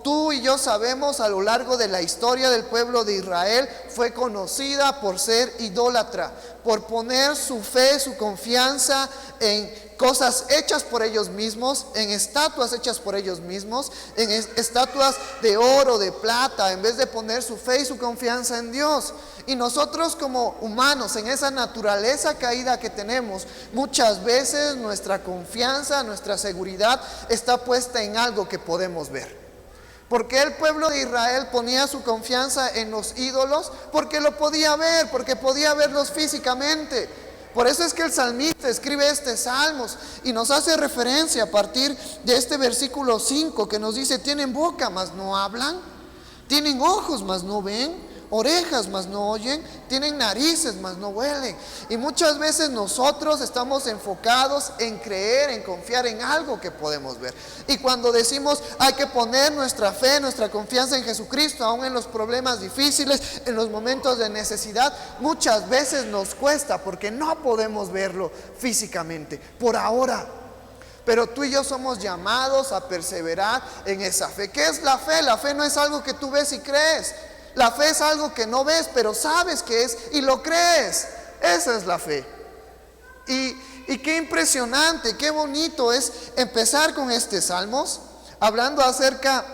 tú y yo sabemos, a lo largo de la historia del pueblo de Israel, fue conocida por ser idólatra, por poner su fe, su confianza en cosas hechas por ellos mismos, en estatuas hechas por ellos mismos, en estatuas de oro, de plata, en vez de poner su fe y su confianza en Dios. Y nosotros como humanos, en esa naturaleza caída que tenemos, muchas veces nuestra confianza, nuestra seguridad está puesta en algo que podemos ver. ¿Por qué el pueblo de Israel ponía su confianza en los ídolos? Porque lo podía ver, porque podía verlos físicamente. Por eso es que el salmista escribe este salmos y nos hace referencia a partir de este versículo 5 que nos dice: tienen boca, mas no hablan, tienen ojos, mas no ven, orejas, mas no oyen, tienen narices, mas no huelen. Y muchas veces nosotros estamos enfocados en creer, en confiar en algo que podemos ver. Y cuando decimos hay que poner nuestra fe, nuestra confianza en Jesucristo, aún en los problemas difíciles, en los momentos de necesidad, muchas veces nos cuesta porque no podemos verlo físicamente, por ahora. Pero tú y yo somos llamados a perseverar en esa fe. ¿Qué es la fe? La fe no es algo que tú ves y crees. La fe es algo que no ves, pero sabes que es y lo crees. Esa es la fe. Y qué impresionante, qué bonito es empezar con este Salmos, hablando acerca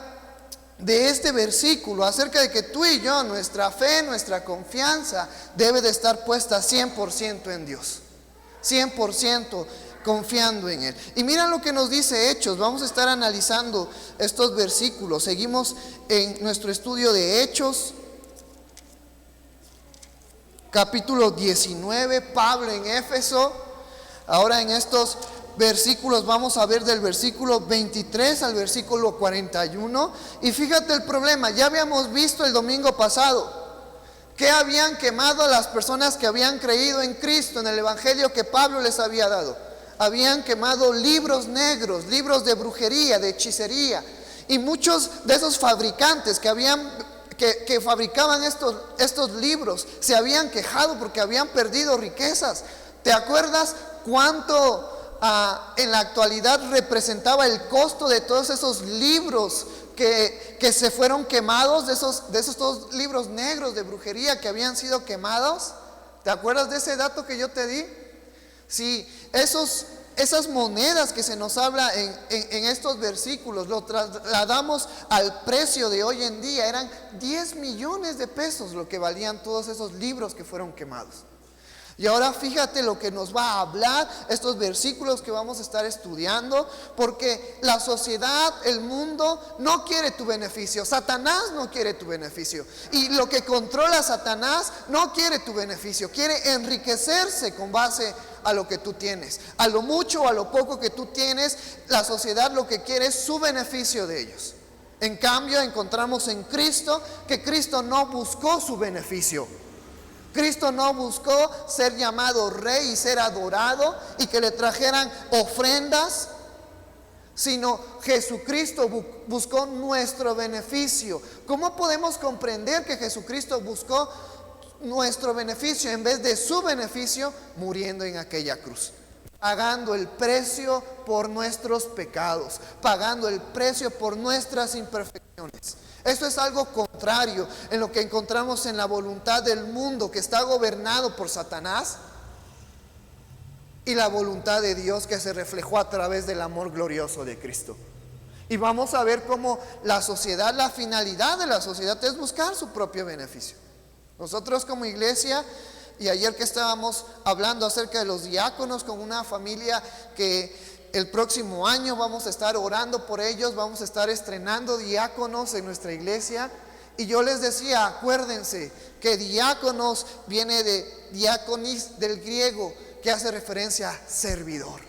de este versículo, acerca de que tú y yo, nuestra fe, nuestra confianza debe de estar puesta 100% en Dios, 100% confiando en Él. Y mira lo que nos dice Hechos. Vamos a estar analizando estos versículos. Seguimos en nuestro estudio de Hechos, capítulo 19, Pablo en Éfeso. Ahora en estos versículos vamos a ver del versículo 23 al versículo 41. Y fíjate el problema, ya habíamos visto el domingo pasado que habían quemado a las personas que habían creído en Cristo, en el evangelio que Pablo les había dado. Habían quemado libros negros, libros de brujería, de hechicería. Y muchos de esos fabricantes que fabricaban estos libros se habían quejado porque habían perdido riquezas. ¿Te acuerdas cuánto en la actualidad representaba el costo de todos esos libros que se fueron quemados, de esos dos libros negros de brujería que habían sido quemados? ¿Te acuerdas de ese dato que yo te di? Sí, esas monedas que se nos habla en estos versículos, lo trasladamos al precio de hoy en día, eran 10 millones de pesos lo que valían todos esos libros que fueron quemados. Y ahora fíjate lo que nos va a hablar estos versículos que vamos a estar estudiando, porque la sociedad, el mundo no quiere tu beneficio. Satanás no quiere tu beneficio. Y lo que controla Satanás no quiere tu beneficio. Quiere enriquecerse con base a lo que tú tienes. A lo mucho o a lo poco que tú tienes, la sociedad lo que quiere es su beneficio de ellos. En cambio, encontramos en Cristo que Cristo no buscó su beneficio. Cristo no buscó ser llamado rey y ser adorado y que le trajeran ofrendas, sino Jesucristo buscó nuestro beneficio. ¿Cómo podemos comprender que Jesucristo buscó nuestro beneficio en vez de su beneficio? Muriendo en aquella cruz, pagando el precio por nuestros pecados, pagando el precio por nuestras imperfecciones. Esto es algo contrario en lo que encontramos en la voluntad del mundo, que está gobernado por Satanás, y la voluntad de Dios, que se reflejó a través del amor glorioso de Cristo. Y vamos a ver cómo la sociedad, la finalidad de la sociedad es buscar su propio beneficio. Nosotros como iglesia, y ayer que estábamos hablando acerca de los diáconos con una familia que el próximo año vamos a estar orando por ellos, vamos a estar estrenando diáconos en nuestra iglesia. Y yo les decía, acuérdense que diáconos viene de diaconis, del griego, que hace referencia a servidor.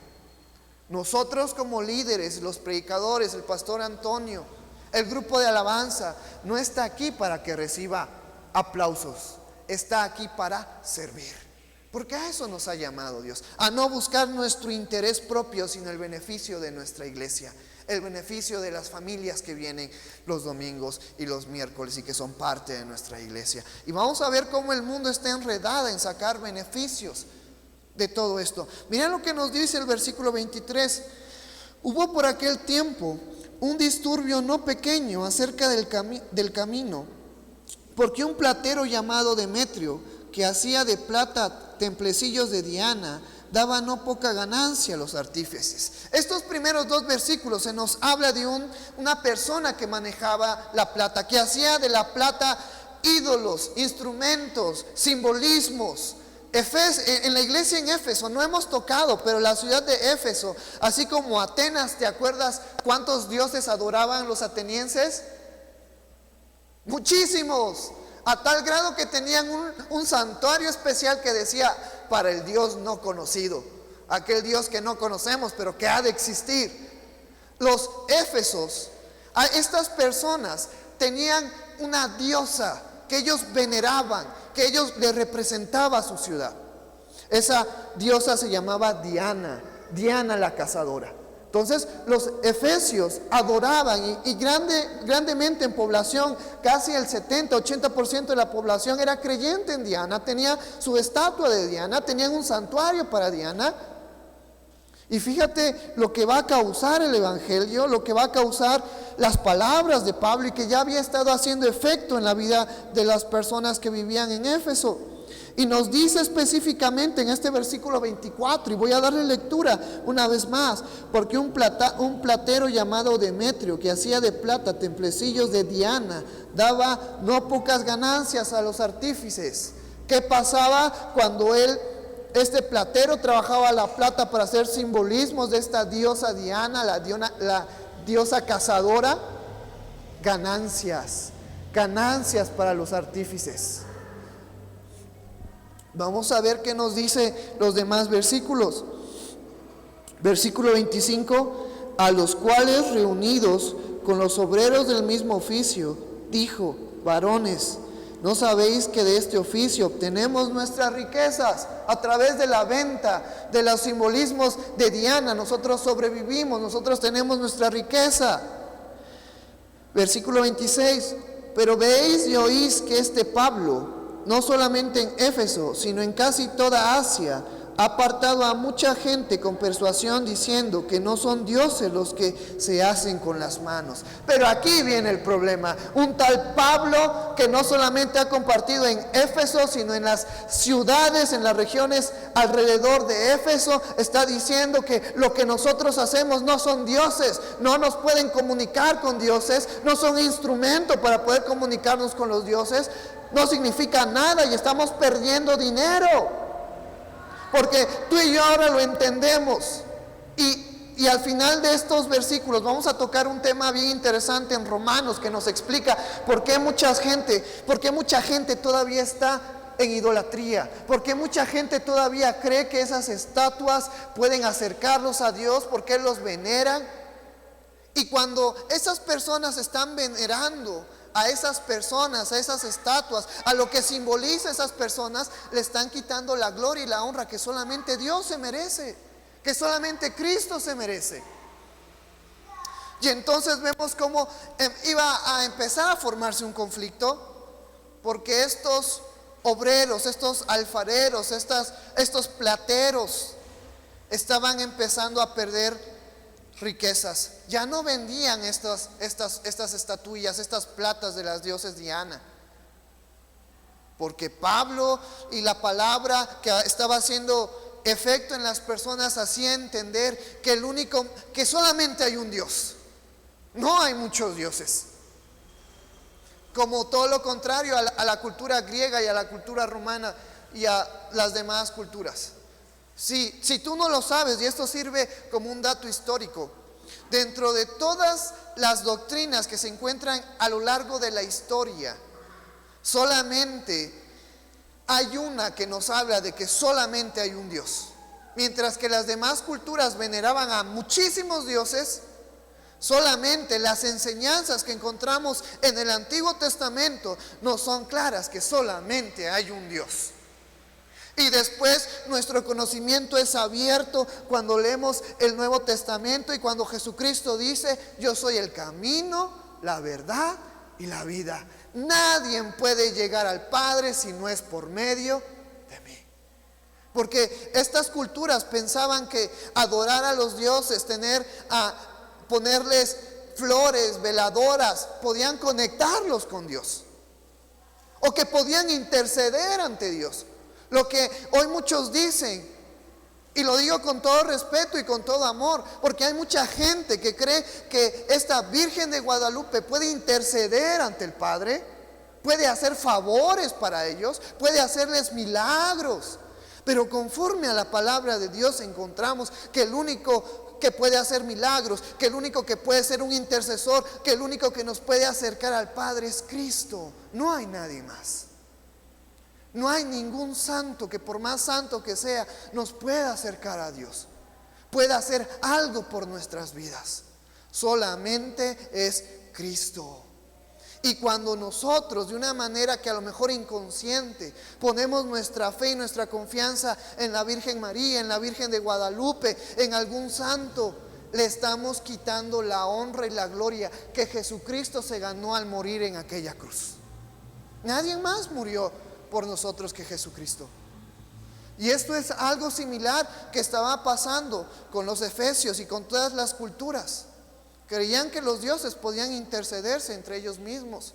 Nosotros como líderes, los predicadores, el pastor Antonio, el grupo de alabanza, no está aquí para que reciba aplausos, está aquí para servir. Porque a eso nos ha llamado Dios, a no buscar nuestro interés propio, sino el beneficio de nuestra iglesia, el beneficio de las familias que vienen los domingos y los miércoles y que son parte de nuestra iglesia. Y vamos a ver cómo el mundo está enredado en sacar beneficios de todo esto. Miren lo que nos dice el versículo 23. Hubo por aquel tiempo un disturbio no pequeño acerca del camino, porque un platero llamado Demetrio, que hacía de plata templecillos de Diana, daba no poca ganancia a los artífices. Estos primeros dos versículos se nos habla de una persona que manejaba la plata, que hacía de la plata ídolos, instrumentos, simbolismos. En la iglesia en Éfeso no hemos tocado, pero la ciudad de Éfeso, así como Atenas, ¿te acuerdas cuántos dioses adoraban los atenienses? Muchísimos, a tal grado que tenían un santuario especial que decía: para el Dios no conocido, aquel Dios que no conocemos pero que ha de existir. Los éfesos, a estas personas tenían una diosa que ellos veneraban, que ellos le representaba a su ciudad. Esa diosa se llamaba Diana, Diana la cazadora. Entonces los efesios adoraban y grandemente en población, casi el 70-80% de la población era creyente en Diana, tenía su estatua de Diana, tenían un santuario para Diana. Y fíjate lo que va a causar el evangelio, lo que va a causar las palabras de Pablo, y que ya había estado haciendo efecto en la vida de las personas que vivían en Éfeso. Y nos dice específicamente en este versículo 24, y voy a darle lectura una vez más, porque un platero llamado Demetrio, que hacía de plata templecillos de Diana, daba no pocas ganancias a los artífices. ¿Qué pasaba cuando este platero trabajaba la plata para hacer simbolismos de esta diosa Diana, la diosa cazadora? Ganancias para los artífices. Vamos a ver qué nos dice los demás versículos. Versículo 25: a los cuales, reunidos con los obreros del mismo oficio, dijo: varones, ¿no sabéis que de este oficio obtenemos nuestras riquezas? A través de la venta de los simbolismos de Diana, nosotros sobrevivimos, nosotros tenemos nuestra riqueza. Versículo 26: pero veis y oís que este Pablo, no solamente en Éfeso, sino en casi toda Asia, ha apartado a mucha gente con persuasión, diciendo que no son dioses los que se hacen con las manos. Pero aquí viene el problema. Un tal Pablo, que no solamente ha compartido en Éfeso, sino en las ciudades, en las regiones alrededor de Éfeso, está diciendo que lo que nosotros hacemos no son dioses, no nos pueden comunicar con dioses, no son instrumento para poder comunicarnos con los dioses. No significa nada y estamos perdiendo dinero. Porque tú y yo ahora lo entendemos. Y al final de estos versículos vamos a tocar un tema bien interesante en Romanos, que nos explica por qué mucha gente todavía está en idolatría, por qué mucha gente todavía cree que esas estatuas pueden acercarlos a Dios, por qué los veneran. Y cuando esas personas están venerando a esas personas, a esas estatuas, a lo que simboliza esas personas, le están quitando la gloria y la honra que solamente Dios se merece, que solamente Cristo se merece. Y entonces vemos cómo iba a empezar a formarse un conflicto, porque estos obreros, estos alfareros, estos plateros estaban empezando a perder riquezas. Ya no vendían estas estatuillas, estas platas de las dioses Diana, porque Pablo y la palabra que estaba haciendo efecto en las personas hacía entender que solamente hay un Dios, no hay muchos dioses, como todo lo contrario a la cultura griega y a la cultura romana y a las demás culturas. Si tú no lo sabes, y esto sirve como un dato histórico, dentro de todas las doctrinas que se encuentran a lo largo de la historia, solamente hay una que nos habla de que solamente hay un Dios. Mientras que las demás culturas veneraban a muchísimos dioses, solamente las enseñanzas que encontramos en el Antiguo Testamento nos son claras, que solamente hay un Dios. Y después nuestro conocimiento es abierto cuando leemos el Nuevo Testamento y cuando Jesucristo dice: yo soy el camino, la verdad y la vida. Nadie puede llegar al Padre si no es por medio de mí. Porque estas culturas pensaban que adorar a los dioses, ponerles flores, veladoras, podían conectarlos con Dios, o que podían interceder ante Dios. Lo que hoy muchos dicen, y lo digo con todo respeto y con todo amor, porque hay mucha gente que cree que esta Virgen de Guadalupe puede interceder ante el Padre, puede hacer favores para ellos, puede hacerles milagros. Pero conforme a la palabra de Dios encontramos que el único que puede hacer milagros, que el único que puede ser un intercesor, que el único que nos puede acercar al Padre es Cristo. No hay nadie más. No hay ningún santo que, por más santo que sea, nos pueda acercar a Dios, pueda hacer algo por nuestras vidas. Solamente es Cristo. Y cuando nosotros, de una manera que a lo mejor inconsciente, ponemos nuestra fe y nuestra confianza en la Virgen María, en la Virgen de Guadalupe, en algún santo, le estamos quitando la honra y la gloria que Jesucristo se ganó al morir en aquella cruz. Nadie más murió por nosotros que Jesucristo. Y esto es algo similar que estaba pasando con los efesios y con todas las culturas. Creían que los dioses podían intercederse entre ellos mismos.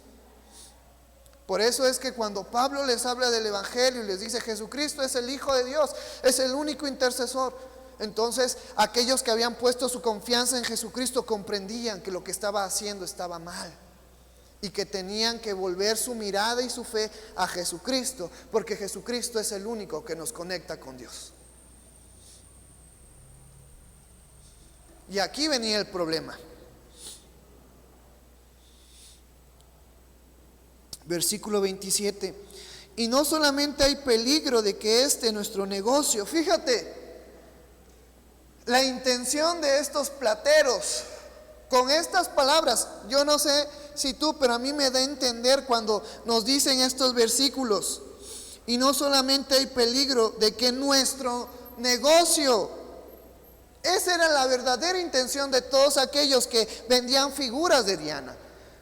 Por eso es que cuando Pablo les habla del Evangelio y les dice Jesucristo es el Hijo de Dios, es el único intercesor, entonces aquellos que habían puesto su confianza en Jesucristo comprendían que lo que estaba haciendo estaba mal y que tenían que volver su mirada y su fe a Jesucristo, porque Jesucristo es el único que nos conecta con Dios. Y aquí venía el problema. Versículo 27. Y no solamente hay peligro de que nuestro negocio, fíjate, la intención de estos plateros con estas palabras, yo no sé si tú, pero a mí me da a entender cuando nos dicen estos versículos, y no solamente hay peligro de que nuestro negocio, esa era la verdadera intención de todos aquellos que vendían figuras de Diana.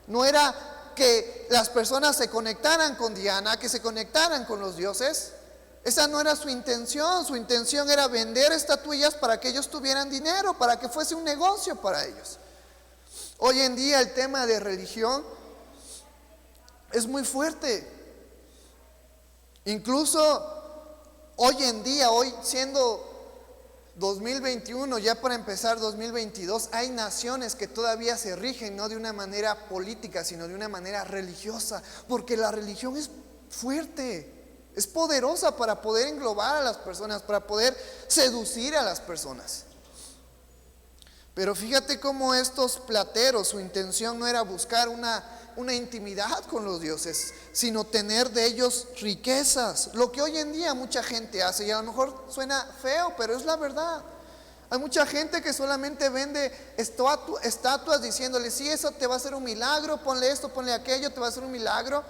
No era que las personas se conectaran con Diana, que se conectaran con los dioses. Esa no era su intención. Su intención era vender estatuillas para que ellos tuvieran dinero, para que fuese un negocio para ellos. Hoy en día el tema de religión es muy fuerte. Incluso hoy en día, hoy siendo 2021, ya para empezar 2022, hay naciones que todavía se rigen no de una manera política, sino de una manera religiosa, porque la religión es fuerte, es poderosa para poder englobar a las personas, para poder seducir a las personas. Pero fíjate cómo estos plateros, su intención no era buscar una intimidad con los dioses, sino tener de ellos riquezas. Lo que hoy en día mucha gente hace, y a lo mejor suena feo, pero es la verdad. Hay mucha gente que solamente vende estatuas diciéndole, sí, eso te va a hacer un milagro, ponle esto, ponle aquello, te va a hacer un milagro.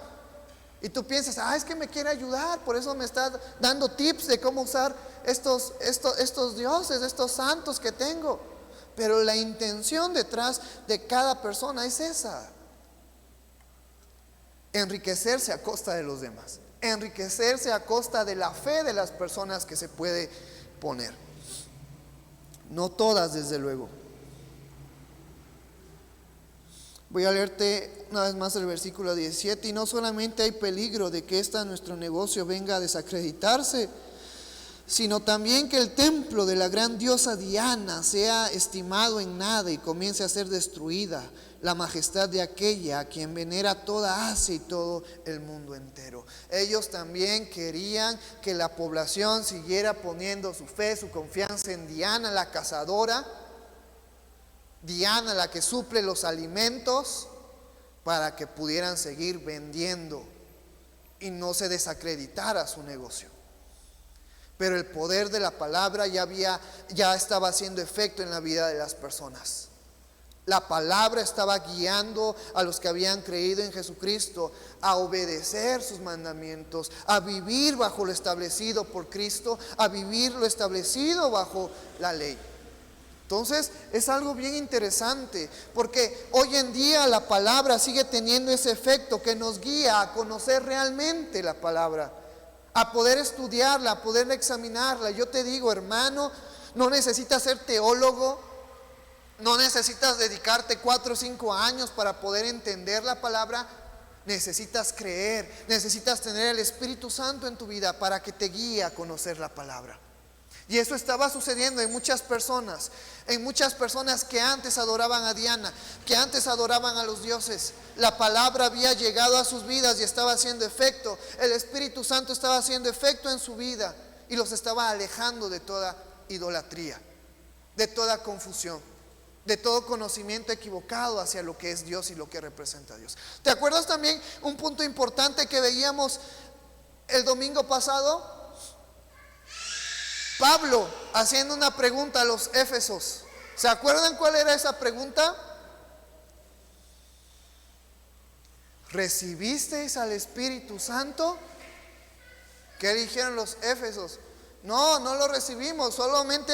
Y tú piensas, es que me quiere ayudar, por eso me está dando tips de cómo usar estos dioses, estos santos que tengo. Pero la intención detrás de cada persona es esa: enriquecerse a costa de los demás, enriquecerse a costa de la fe de las personas que se puede poner. No todas, desde luego. Voy a leerte una vez más el versículo 17. Y no solamente hay peligro de que nuestro negocio venga a desacreditarse, sino también que el templo de la gran diosa Diana sea estimado en nada y comience a ser destruida la majestad de aquella a quien venera toda Asia y todo el mundo entero. Ellos también querían que la población siguiera poniendo su fe, su confianza en Diana, la cazadora, Diana, la que suple los alimentos, para que pudieran seguir vendiendo y no se desacreditara su negocio. Pero el poder de la palabra ya estaba haciendo efecto en la vida de las personas. La palabra estaba guiando a los que habían creído en Jesucristo a obedecer sus mandamientos, a vivir bajo lo establecido por Cristo, a vivir lo establecido bajo la ley. Entonces es algo bien interesante, porque hoy en día la palabra sigue teniendo ese efecto que nos guía a conocer realmente la palabra, a poder estudiarla, a poder examinarla. Yo te digo, hermano, no necesitas ser teólogo, No necesitas dedicarte 4 o 5 años para poder entender la palabra. Necesitas creer, necesitas tener el Espíritu Santo en tu vida para que te guíe a conocer la palabra. Y eso estaba sucediendo en muchas personas que antes adoraban a Diana, que antes adoraban a los dioses. La palabra había llegado a sus vidas y estaba haciendo efecto. El Espíritu Santo estaba haciendo efecto en su vida y los estaba alejando de toda idolatría, de toda confusión, de todo conocimiento equivocado hacia lo que es Dios y lo que representa a Dios. ¿Te acuerdas también un punto importante que veíamos el domingo pasado? Pablo haciendo una pregunta a los Éfesos. ¿Se acuerdan cuál era esa pregunta? ¿Recibisteis al Espíritu Santo? ¿Qué dijeron los Éfesos? No, no lo recibimos, solamente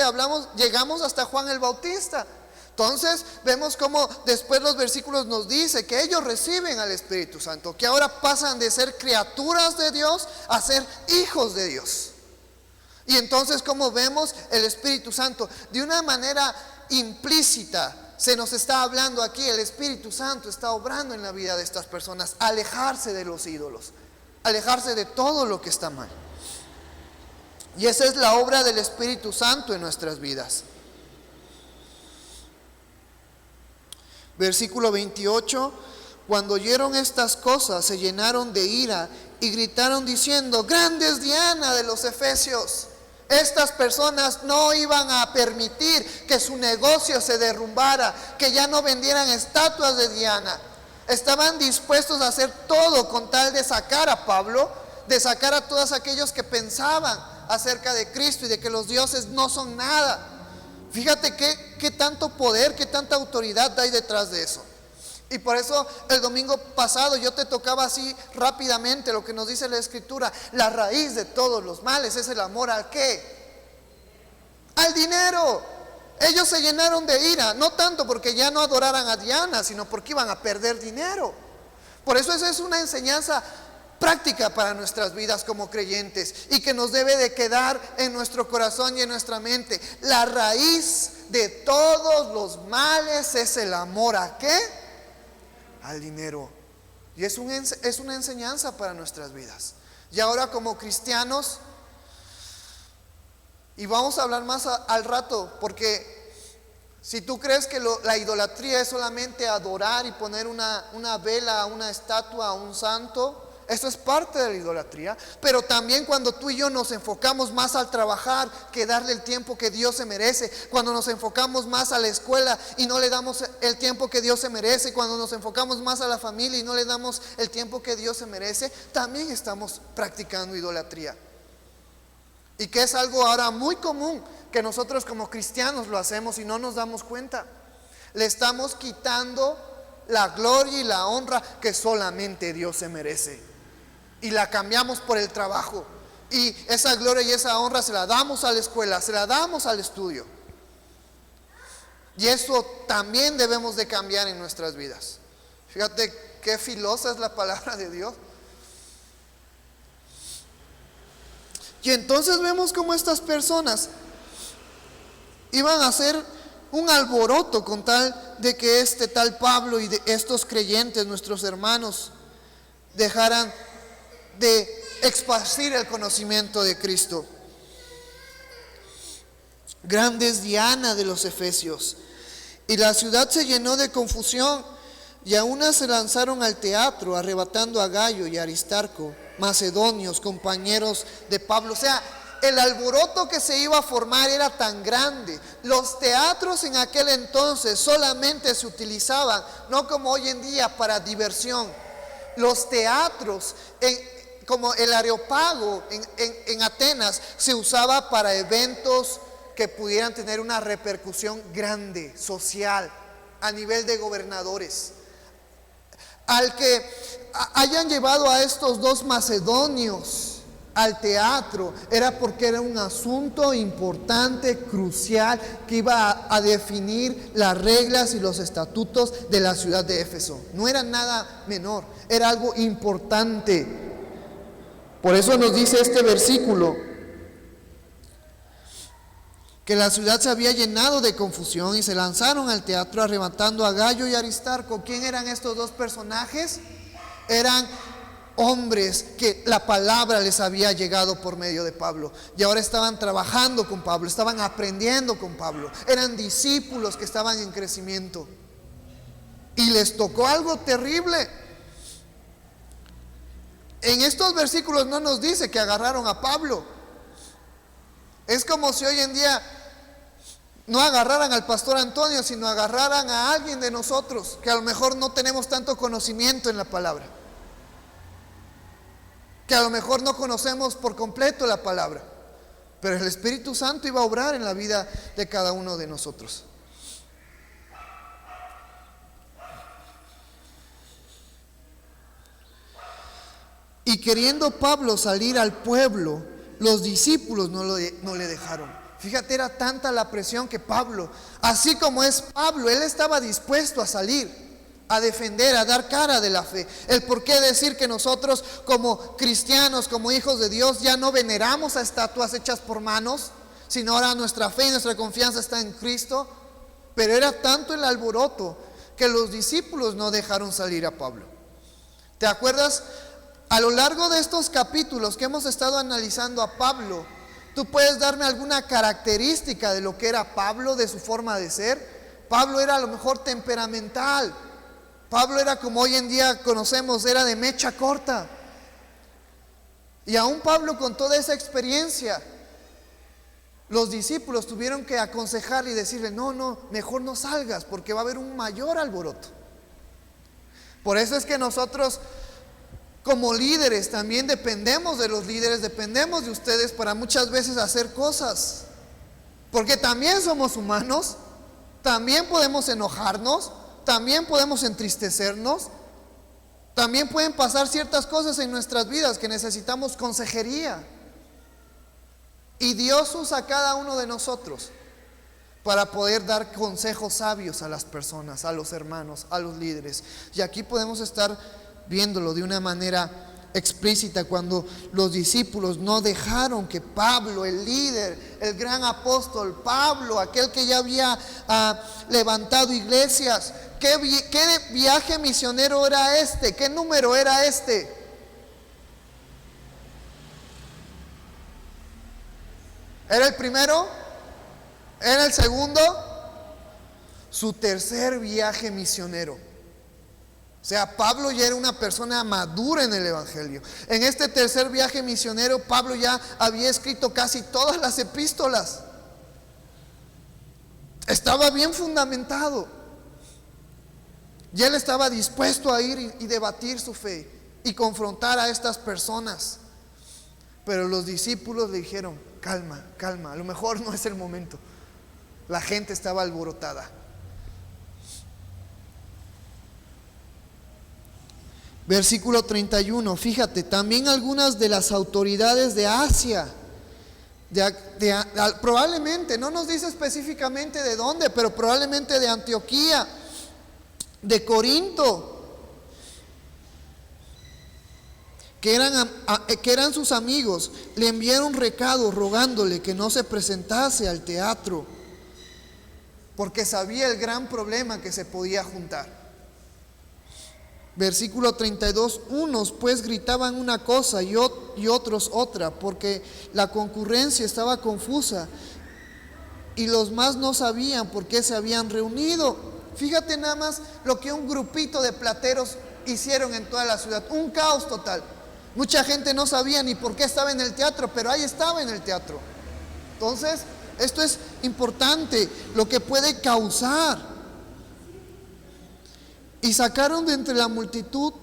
llegamos hasta Juan el Bautista. Entonces vemos cómo después los versículos nos dice que ellos reciben al Espíritu Santo, que ahora pasan de ser criaturas de Dios a ser hijos de Dios. Y entonces, como vemos, el Espíritu Santo de una manera implícita se nos está hablando aquí. El Espíritu Santo está obrando en la vida de estas personas, alejarse de los ídolos, alejarse de todo lo que está mal. Y esa es la obra del Espíritu Santo en nuestras vidas. Versículo 28: cuando oyeron estas cosas se llenaron de ira y gritaron diciendo: grande es Diana de los Efesios. Estas personas no iban a permitir que su negocio se derrumbara, que ya no vendieran estatuas de Diana. Estaban dispuestos a hacer todo con tal de sacar a Pablo, de sacar a todos aquellos que pensaban acerca de Cristo y de que los dioses no son nada. Fíjate qué tanto poder, qué tanta autoridad hay detrás de eso. Y por eso el domingo pasado yo te tocaba así rápidamente lo que nos dice la Escritura. La raíz de todos los males es el amor ¿al qué? Al dinero. Ellos se llenaron de ira, no tanto porque ya no adoraran a Diana, sino porque iban a perder dinero. Por eso esa es una enseñanza práctica para nuestras vidas como creyentes y que nos debe de quedar en nuestro corazón y en nuestra mente. La raíz de todos los males es el amor ¿a qué? Al dinero. Y es una enseñanza para nuestras vidas. Y ahora como cristianos, y vamos a hablar más al rato, porque si tú crees que la idolatría es solamente adorar y poner una vela a una estatua, a un santo, eso es parte de la idolatría. Pero también cuando tú y yo nos enfocamos más al trabajar que darle el tiempo que Dios se merece, cuando nos enfocamos más a la escuela y no le damos el tiempo que Dios se merece, cuando nos enfocamos más a la familia y no le damos el tiempo que Dios se merece, también estamos practicando idolatría. Y que es algo ahora muy común, que nosotros como cristianos lo hacemos y no nos damos cuenta. Le estamos quitando la gloria y la honra que solamente Dios se merece. Y la cambiamos por el trabajo. Y esa gloria y esa honra se la damos a la escuela, se la damos al estudio. Y eso también debemos de cambiar en nuestras vidas. Fíjate qué filosa es la palabra de Dios. Y entonces vemos cómo estas personas iban a hacer un alboroto con tal de que este tal Pablo y de estos creyentes, nuestros hermanos, dejaran de esparcir el conocimiento de Cristo. Grande es Diana de los Efesios. Y la ciudad se llenó de confusión, y a unas se lanzaron al teatro, arrebatando a Gayo y a Aristarco, macedonios, compañeros de Pablo. O sea, el alboroto que se iba a formar era tan grande. Los teatros en aquel entonces solamente se utilizaban, no como hoy en día, para diversión. Los teatros, como el Areópago en Atenas, se usaba para eventos que pudieran tener una repercusión grande, social, a nivel de gobernadores. Al que hayan llevado a estos dos macedonios al teatro, era porque era un asunto importante, crucial, que iba a definir las reglas y los estatutos de la ciudad de Éfeso. No era nada menor, era algo importante. Por eso nos dice este versículo que la ciudad se había llenado de confusión y se lanzaron al teatro arrebatando a Gayo y Aristarco. ¿Quién eran estos dos personajes? Eran hombres que la palabra les había llegado por medio de Pablo y ahora estaban trabajando con Pablo, estaban aprendiendo con Pablo, eran discípulos que estaban en crecimiento y les tocó algo terrible. En estos versículos no nos dice que agarraron a Pablo. Es como si hoy en día no agarraran al pastor Antonio, sino agarraran a alguien de nosotros que a lo mejor no tenemos tanto conocimiento en la palabra, que a lo mejor no conocemos por completo la palabra, pero el Espíritu Santo iba a obrar en la vida de cada uno de nosotros. Y queriendo Pablo salir al pueblo, los discípulos no le dejaron. Fíjate, era tanta la presión que Pablo, así como es Pablo, él estaba dispuesto a salir, a defender, a dar cara de la fe. El por qué decir que nosotros como cristianos, como hijos de Dios, ya no veneramos a estatuas hechas por manos, sino ahora nuestra fe y nuestra confianza está en Cristo. Pero era tanto el alboroto que los discípulos no dejaron salir a Pablo. ¿Te acuerdas? A lo largo de estos capítulos que hemos estado analizando a Pablo, ¿tú puedes darme alguna característica de lo que era Pablo, de su forma de ser? Pablo era a lo mejor temperamental. Pablo era como hoy en día conocemos, era de mecha corta. Y aún Pablo, con toda esa experiencia, los discípulos tuvieron que aconsejarle y decirle: no, mejor no salgas porque va a haber un mayor alboroto. Por eso es que nosotros como líderes también dependemos de los líderes, dependemos de ustedes para muchas veces hacer cosas, porque también somos humanos, también podemos enojarnos, también podemos entristecernos, también pueden pasar ciertas cosas en nuestras vidas que necesitamos consejería, y Dios usa a cada uno de nosotros para poder dar consejos sabios a las personas, a los hermanos, a los líderes. Y aquí podemos estar viéndolo de una manera explícita cuando los discípulos no dejaron que Pablo, el líder, el gran apóstol Pablo, aquel que ya había levantado iglesias, ¿qué viaje misionero era este? ¿Qué número era este? ¿Era el primero? ¿Era el segundo? Su tercer viaje misionero. O sea, Pablo ya era una persona madura en el evangelio. En este tercer viaje misionero, Pablo ya había escrito casi todas las epístolas. Estaba bien fundamentado. Y él estaba dispuesto a ir y debatir su fe y confrontar a estas personas. Pero los discípulos le dijeron: calma, a lo mejor no es el momento. La gente estaba alborotada. Versículo 31, fíjate, también algunas de las autoridades de Asia, probablemente, no nos dice específicamente de dónde, pero probablemente de Antioquía, de Corinto, que eran sus amigos, le enviaron recado rogándole que no se presentase al teatro, porque sabía el gran problema que se podía juntar. Versículo 32, unos pues gritaban una cosa y otros otra, porque la concurrencia estaba confusa y los más no sabían por qué se habían reunido. Fíjate nada más lo que un grupito de plateros hicieron en toda la ciudad, un caos total. Mucha gente no sabía ni por qué estaba en el teatro, pero ahí estaba en el teatro. Entonces, esto es importante, lo que puede causar. Y sacaron de entre la multitud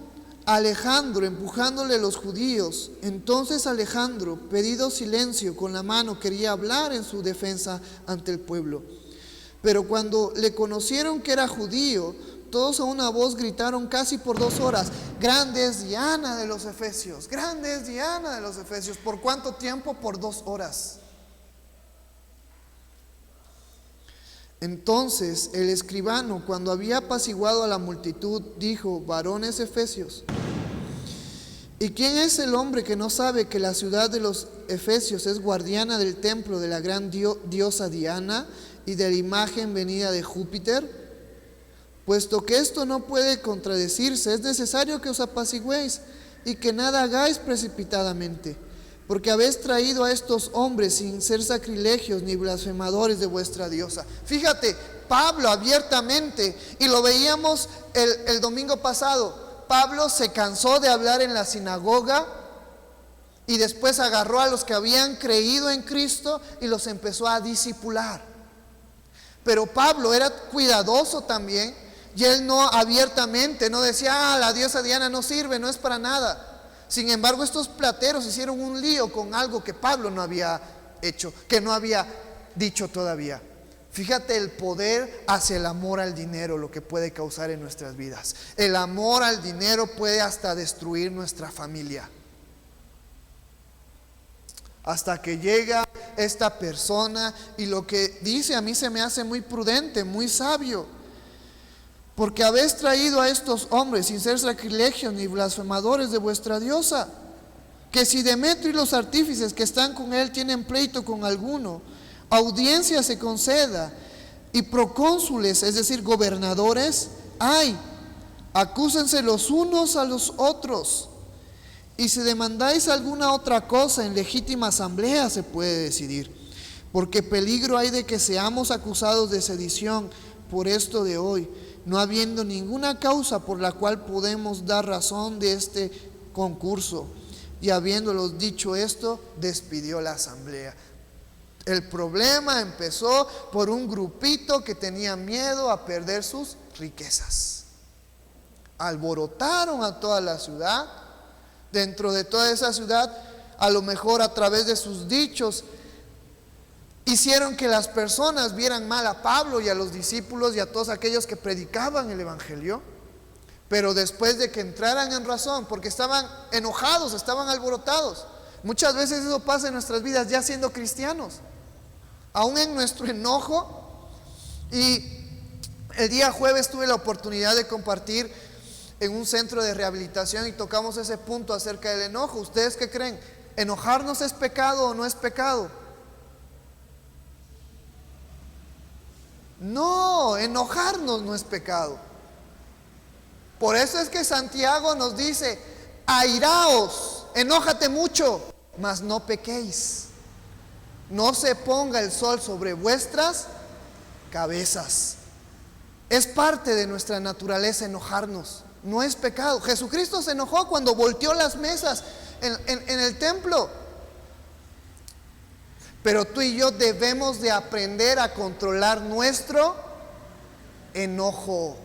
a Alejandro, empujándole a los judíos. Entonces Alejandro, pedido silencio, con la mano quería hablar en su defensa ante el pueblo. Pero cuando le conocieron que era judío, todos a una voz gritaron casi por 2 horas: grande es Diana de los Efesios, grande es Diana de los Efesios. ¿Por cuánto tiempo? Por 2 horas. Entonces el escribano, cuando había apaciguado a la multitud, dijo: varones efesios, ¿Y quién es el hombre que no sabe que la ciudad de los Efesios es guardiana del templo de la gran diosa Diana y de la imagen venida de Júpiter? Puesto que esto no puede contradecirse, es necesario que os apacigüéis y que nada hagáis precipitadamente, porque habéis traído a estos hombres sin ser sacrilegios ni blasfemadores de vuestra diosa. Fíjate, Pablo abiertamente, y lo veíamos el domingo pasado, Pablo se cansó de hablar en la sinagoga y después agarró a los que habían creído en Cristo y los empezó a discipular. Pero Pablo era cuidadoso también, y él no abiertamente, no decía, la diosa Diana no sirve, no es para nada. Sin embargo, estos plateros hicieron un lío con algo que Pablo no había hecho, que no había dicho todavía. Fíjate el poder hacia el amor al dinero, lo que puede causar en nuestras vidas. El amor al dinero puede hasta destruir nuestra familia. Hasta que llega esta persona y lo que dice a mí se me hace muy prudente, muy sabio. Porque habéis traído a estos hombres sin ser sacrilegios ni blasfemadores de vuestra diosa, que si Demetrio y los artífices que están con él tienen pleito con alguno, audiencia se conceda, y procónsules, es decir, gobernadores, hay, acúsense los unos a los otros, y si demandáis alguna otra cosa en legítima asamblea se puede decidir, porque peligro hay de que seamos acusados de sedición por esto de hoy, no habiendo ninguna causa por la cual podemos dar razón de este concurso. Y habiéndolos dicho esto, despidió la asamblea. El problema empezó por un grupito que tenía miedo a perder sus riquezas. Alborotaron a toda la ciudad. Dentro de toda esa ciudad, a lo mejor a través de sus dichos, hicieron que las personas vieran mal a Pablo y a los discípulos y a todos aquellos que predicaban el evangelio. Pero después de que entraran en razón, porque estaban enojados, estaban alborotados. Muchas veces eso pasa en nuestras vidas ya siendo cristianos, aún en nuestro enojo. Y el día jueves tuve la oportunidad de compartir en un centro de rehabilitación y tocamos ese punto acerca del enojo. ¿Ustedes qué creen? ¿Enojarnos es pecado o no es pecado? No, enojarnos no es pecado. Por eso es que Santiago nos dice, airaos, enójate mucho, mas no pequéis. No se ponga el sol sobre vuestras cabezas. Es parte de nuestra naturaleza enojarnos, no es pecado. Jesucristo se enojó cuando volteó las mesas en el templo. Pero tú y yo debemos de aprender a controlar nuestro enojo.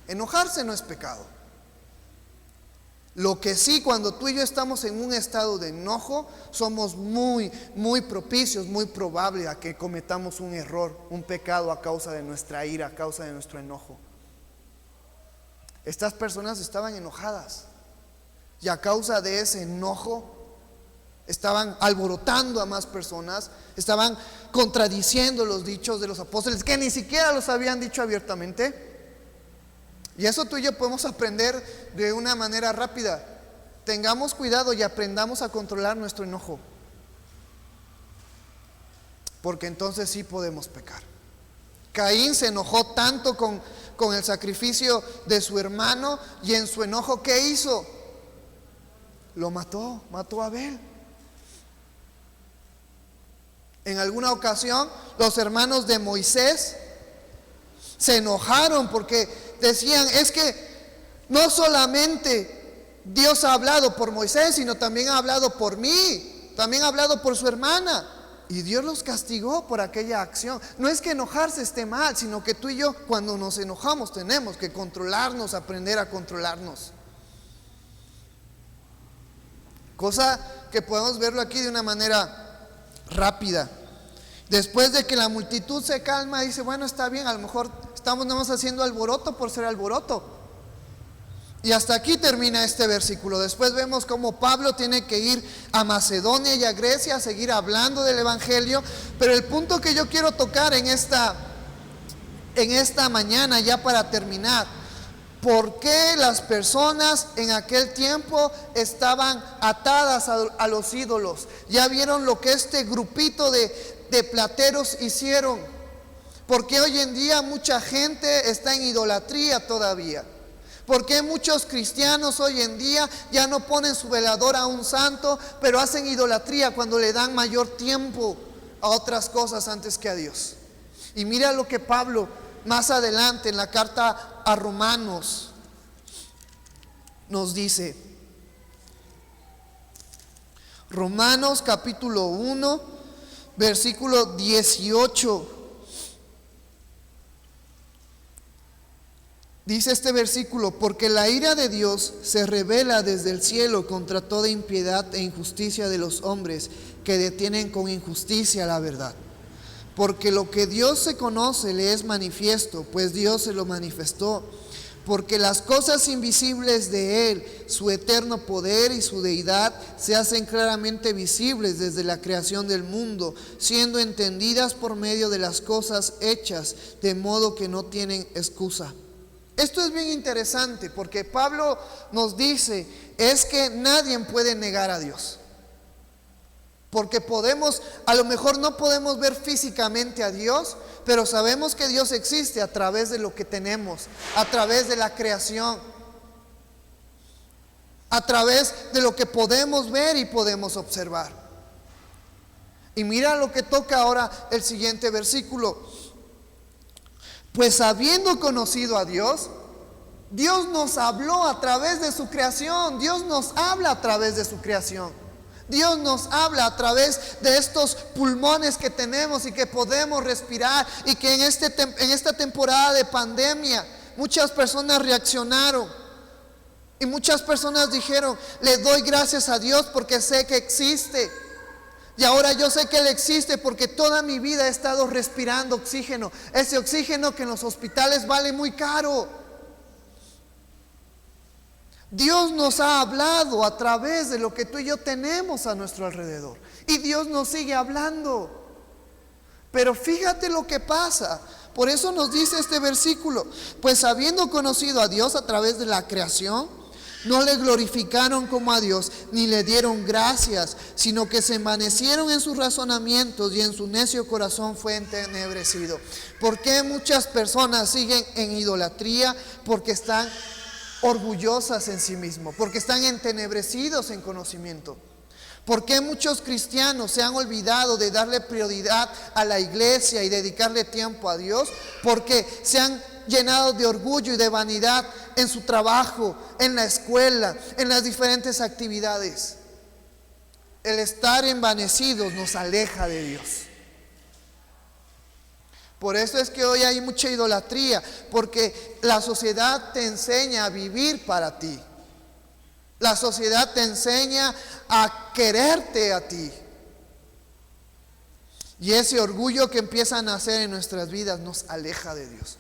Enojarse no es pecado. Lo que sí, cuando tú y yo estamos en un estado de enojo, somos muy propicios, muy probable a que cometamos un error, un pecado a causa de nuestra ira, a causa de nuestro enojo. Estas personas estaban enojadas y a causa de ese enojo estaban alborotando a más personas, estaban contradiciendo los dichos de los apóstoles que ni siquiera los habían dicho abiertamente. Y eso tú y yo podemos aprender de una manera rápida. Tengamos cuidado y aprendamos a controlar nuestro enojo, porque entonces sí podemos pecar. Caín se enojó tanto con el sacrificio de su hermano, y en su enojo, ¿qué hizo? Lo mató a Abel. En alguna ocasión los hermanos de Moisés se enojaron porque decían, es que no solamente Dios ha hablado por Moisés, sino también ha hablado por mí, también ha hablado por su hermana. Y Dios los castigó por aquella acción. No es que enojarse esté mal, sino que tú y yo, cuando nos enojamos, tenemos que controlarnos, aprender a controlarnos. Cosa que podemos verlo aquí de una manera rápida. Después de que la multitud se calma, dice, bueno, está bien, a lo mejor estamos nada más haciendo alboroto por ser alboroto. Y hasta aquí termina este versículo. Después vemos cómo Pablo tiene que ir a Macedonia y a Grecia a seguir hablando del evangelio. Pero el punto que yo quiero tocar en esta mañana, ya para terminar, ¿Por qué las personas en aquel tiempo estaban atadas a los ídolos? Ya vieron lo que este grupito de plateros hicieron. ¿Por qué hoy en día mucha gente está en idolatría todavía? ¿Por qué muchos cristianos hoy en día ya no ponen su velador a un santo, pero hacen idolatría cuando le dan mayor tiempo a otras cosas antes que a Dios? Y mira lo que Pablo más adelante en la carta a Romanos nos dice. Romanos capítulo 1, versículo 18. Dice este versículo: porque la ira de Dios se revela desde el cielo contra toda impiedad e injusticia de los hombres que detienen con injusticia la verdad. Porque lo que Dios se conoce le es manifiesto, pues Dios se lo manifestó. Porque las cosas invisibles de Él, su eterno poder y su deidad, se hacen claramente visibles desde la creación del mundo, siendo entendidas por medio de las cosas hechas, de modo que no tienen excusa. Esto es bien interesante porque Pablo nos dice, es que nadie puede negar a Dios. Porque a lo mejor no podemos ver físicamente a Dios, pero sabemos que Dios existe a través de lo que tenemos, a través de la creación, a través de lo que podemos ver y podemos observar. Y mira lo que toca ahora el siguiente versículo. Pues habiendo conocido a Dios, Dios nos habló a través de su creación. Dios nos habla a través de su creación. Dios nos habla a través de estos pulmones que tenemos y que podemos respirar, y que en esta temporada de pandemia muchas personas reaccionaron y muchas personas dijeron: le doy gracias a Dios porque sé que existe. Y ahora yo sé que Él existe porque toda mi vida he estado respirando oxígeno. Ese oxígeno que en los hospitales vale muy caro. Dios nos ha hablado a través de lo que tú y yo tenemos a nuestro alrededor. Y Dios nos sigue hablando. Pero fíjate lo que pasa. Por eso nos dice este versículo: pues habiendo conocido a Dios a través de la creación, no le glorificaron como a Dios, ni le dieron gracias, sino que se envanecieron en sus razonamientos, y en su necio corazón fue entenebrecido. ¿Por qué muchas personas siguen en idolatría? Porque están orgullosas en sí mismos, porque están entenebrecidos en conocimiento. ¿Por qué muchos cristianos se han olvidado de darle prioridad a la iglesia y dedicarle tiempo a Dios? Porque se han llenado de orgullo y de vanidad en su trabajo, en la escuela, en las diferentes actividades. El estar envanecidos nos aleja de Dios. Por eso es que hoy hay mucha idolatría, porque la sociedad te enseña a vivir para ti. La sociedad te enseña a quererte a ti. Y ese orgullo que empieza a nacer en nuestras vidas nos aleja de Dios.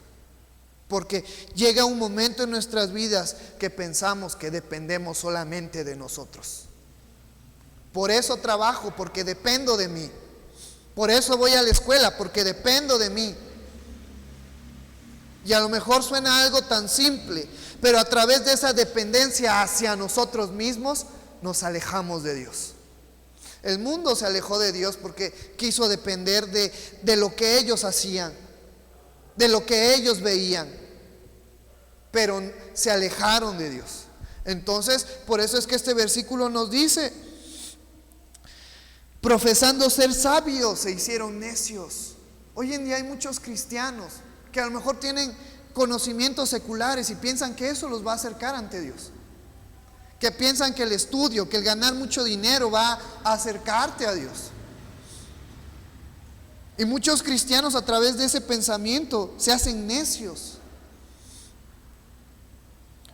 Porque llega un momento en nuestras vidas que pensamos que dependemos solamente de nosotros. Por eso trabajo, porque dependo de mí. Por eso voy a la escuela, porque dependo de mí. Y a lo mejor suena algo tan simple, pero a través de esa dependencia hacia nosotros mismos, nos alejamos de Dios. El mundo se alejó de Dios porque quiso depender de lo que ellos hacían, de lo que ellos veían, pero se alejaron de Dios. Entonces, por eso es que este versículo nos dice: profesando ser sabios, se hicieron necios. Hoy en día hay muchos cristianos que a lo mejor tienen conocimientos seculares y piensan que eso los va a acercar ante Dios. Que piensan que el estudio, que el ganar mucho dinero va a acercarte a Dios. Y muchos cristianos a través de ese pensamiento se hacen necios.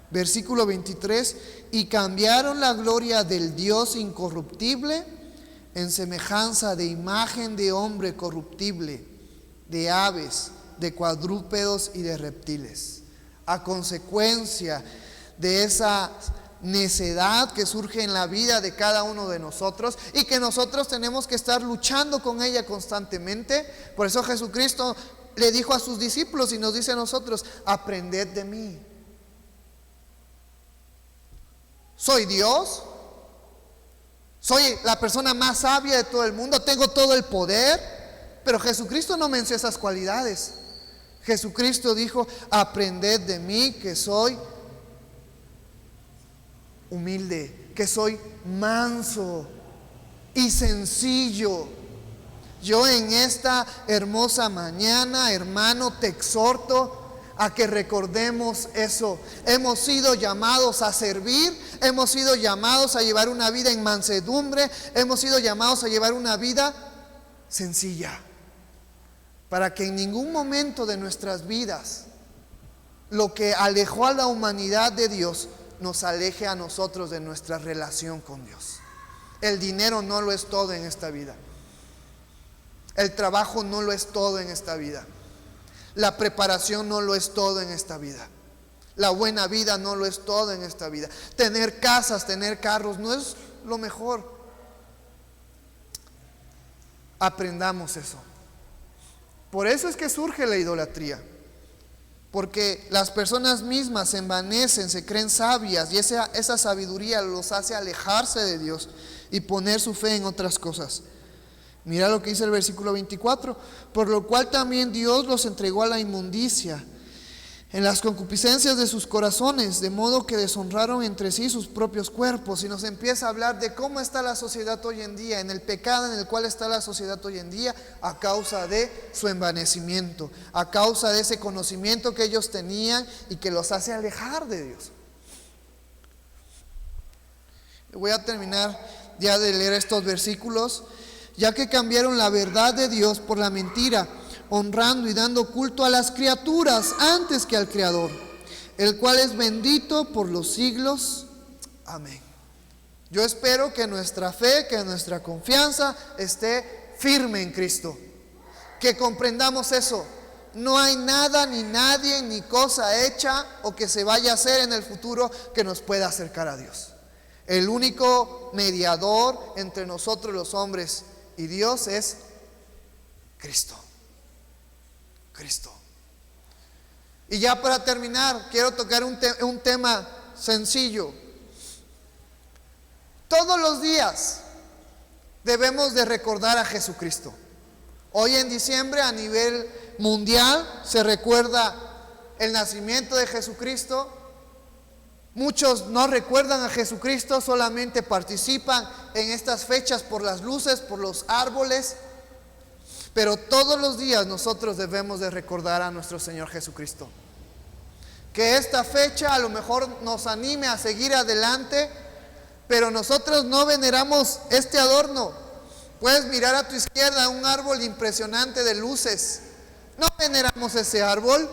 Versículo 23: y cambiaron la gloria del Dios incorruptible en semejanza de imagen de hombre corruptible, de aves, de cuadrúpedos y de reptiles. A consecuencia de esa necedad que surge en la vida de cada uno de nosotros y que nosotros tenemos que estar luchando con ella constantemente. Por eso Jesucristo le dijo a sus discípulos y nos dice a nosotros: aprended de mí. ¿Soy Dios? ¿Soy la persona más sabia de todo el mundo? ¿Tengo todo el poder? Pero Jesucristo no mencionó esas cualidades. Jesucristo dijo: aprended de mí, que soy humilde, que soy manso y sencillo. Yo en esta hermosa mañana, hermano, te exhorto a que recordemos eso. Hemos sido llamados a servir, hemos sido llamados a llevar una vida en mansedumbre, hemos sido llamados a llevar una vida sencilla, para que en ningún momento de nuestras vidas lo que alejó a la humanidad de Dios nos aleje a nosotros de nuestra relación con Dios. El dinero no lo es todo en esta vida. El trabajo no lo es todo en esta vida. La preparación no lo es todo en esta vida. La buena vida no lo es todo en esta vida. Tener casas, tener carros no es lo mejor. Aprendamos eso. Por eso es que surge la idolatría. Porque las personas mismas se envanecen, se creen sabias, y esa sabiduría los hace alejarse de Dios y poner su fe en otras cosas. Mira lo que dice el versículo 24: por lo cual también Dios los entregó a la inmundicia en las concupiscencias de sus corazones, de modo que deshonraron entre sí sus propios cuerpos. Y nos empieza a hablar de cómo está la sociedad hoy en día, en el pecado en el cual está la sociedad hoy en día, a causa de su envanecimiento, a causa de ese conocimiento que ellos tenían y que los hace alejar de Dios. Voy a terminar ya de leer estos versículos. Ya que cambiaron la verdad de Dios por la mentira, honrando y dando culto a las criaturas antes que al Creador, el cual es bendito por los siglos. Amén. Yo espero que nuestra fe, que nuestra confianza esté firme en Cristo. Que comprendamos eso. No hay nada, ni nadie, ni cosa hecha o que se vaya a hacer en el futuro que nos pueda acercar a Dios. El único mediador entre nosotros los hombres y Dios es Cristo. Cristo. Y ya para terminar, quiero tocar un tema sencillo. Todos los días debemos de recordar a Jesucristo. Hoy en diciembre a nivel mundial se recuerda el nacimiento de Jesucristo. Muchos no recuerdan a Jesucristo, solamente participan en estas fechas por las luces, por los árboles. Pero todos los días nosotros debemos de recordar a nuestro Señor Jesucristo. Que esta fecha a lo mejor nos anime a seguir adelante, pero nosotros no veneramos este adorno. Puedes mirar a tu izquierda un árbol impresionante de luces. No veneramos ese árbol,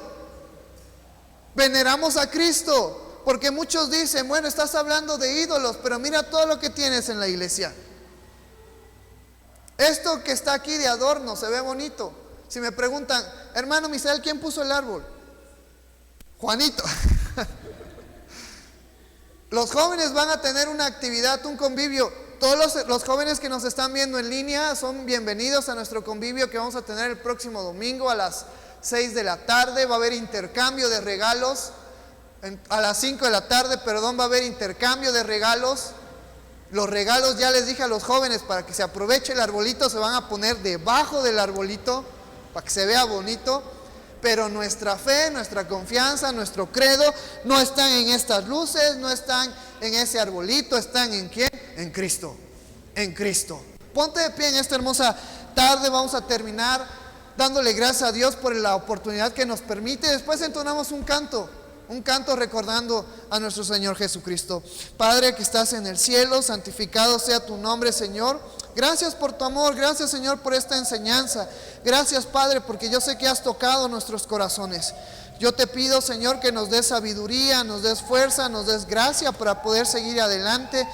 veneramos a Cristo. Porque muchos dicen: bueno, estás hablando de ídolos, pero mira todo lo que tienes en la iglesia. Esto que está aquí de adorno se ve bonito. Si me preguntan: hermano Misael, ¿quién puso el árbol? Juanito. Los jóvenes van a tener una actividad, un convivio. Todos los jóvenes que nos están viendo en línea son bienvenidos a nuestro convivio que vamos a tener el próximo domingo a las 6 de la tarde. Va a haber intercambio de regalos. A las 5 de la tarde, va a haber intercambio de regalos. Los regalos, ya les dije a los jóvenes, para que se aproveche el arbolito, se van a poner debajo del arbolito para que se vea bonito. Pero nuestra fe, nuestra confianza, nuestro credo no están en estas luces, no están en ese arbolito. ¿Están en quién? En Cristo. En Cristo. Ponte de pie en esta hermosa tarde. Vamos a terminar dándole gracias a Dios por la oportunidad que nos permite. Después entonamos un canto recordando a nuestro Señor Jesucristo. Padre que estás en el cielo, santificado sea tu nombre, Señor. Gracias por tu amor, gracias, Señor, por esta enseñanza. Gracias, Padre, porque yo sé que has tocado nuestros corazones. Yo te pido, Señor, que nos des sabiduría, nos des fuerza, nos des gracia para poder seguir adelante.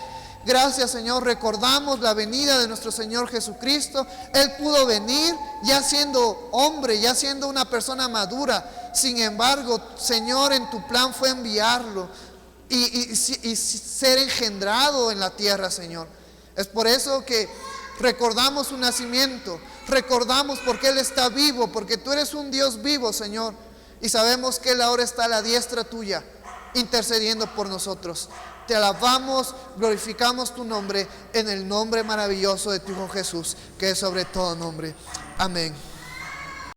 Gracias, Señor. Recordamos la venida de nuestro Señor Jesucristo. Él pudo venir ya siendo hombre, ya siendo una persona madura. Sin embargo, Señor, en tu plan fue enviarlo y ser engendrado en la tierra, Señor. Es por eso que recordamos su nacimiento. Recordamos porque Él está vivo, porque tú eres un Dios vivo, Señor. Y sabemos que Él ahora está a la diestra tuya, intercediendo por nosotros. te alabamos, glorificamos tu nombre en el nombre maravilloso de tu Hijo Jesús, que es sobre todo nombre. Amén.